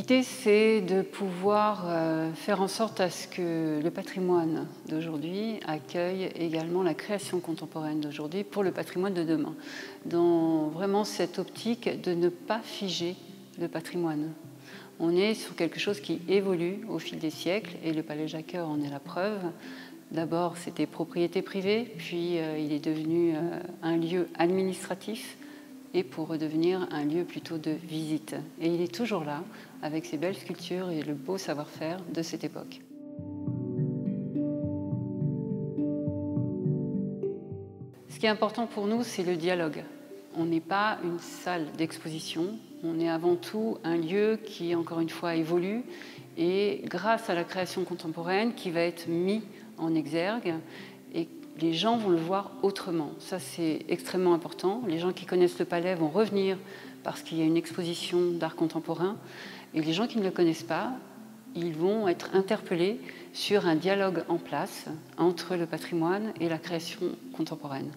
L'idée, c'est de pouvoir faire en sorte à ce que le patrimoine d'aujourd'hui accueille également la création contemporaine d'aujourd'hui pour le patrimoine de demain. Dans vraiment cette optique de ne pas figer le patrimoine. On est sur quelque chose qui évolue au fil des siècles et le Palais Jacqueur en est la preuve. D'abord, c'était propriété privée, puis il est devenu un lieu administratif et pour redevenir un lieu plutôt de visite. Et il est toujours là, avec ses belles sculptures et le beau savoir-faire de cette époque. Ce qui est important pour nous, c'est le dialogue. On n'est pas une salle d'exposition, on est avant tout un lieu qui, encore une fois, évolue et grâce à la création contemporaine qui va être mis en exergue et les gens vont le voir autrement. Ça, c'est extrêmement important. Les gens qui connaissent le palais vont revenir parce qu'il y a une exposition d'art contemporain et les gens qui ne le connaissent pas, ils vont être interpellés sur un dialogue en place entre le patrimoine et la création contemporaine.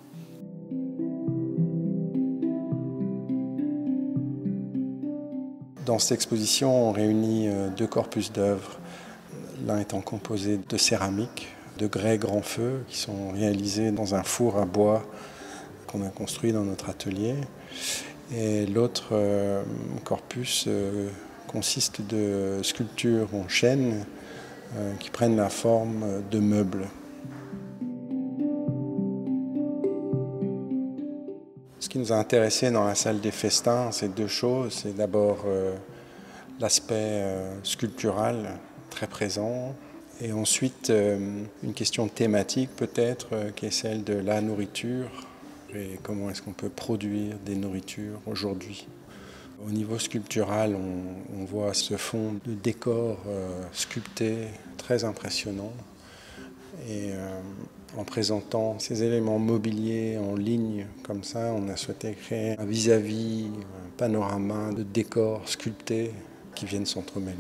Dans cette exposition, on réunit deux corpus d'œuvres, l'un étant composé de céramique, de grès grand feu, qui sont réalisés dans un four à bois qu'on a construit dans notre atelier. Et l'autre corpus consiste de sculptures en chêne qui prennent la forme de meubles. Ce qui nous a intéressés dans la salle des festins, c'est deux choses. C'est d'abord l'aspect sculptural très présent et ensuite une question thématique peut-être qui est celle de la nourriture et comment est-ce qu'on peut produire des nourritures aujourd'hui. Au niveau sculptural, on voit ce fond de décor sculpté très impressionnant. Et en présentant ces éléments mobiliers en ligne comme ça, on a souhaité créer un vis-à-vis, un panorama de décors sculptés qui viennent s'entremêler.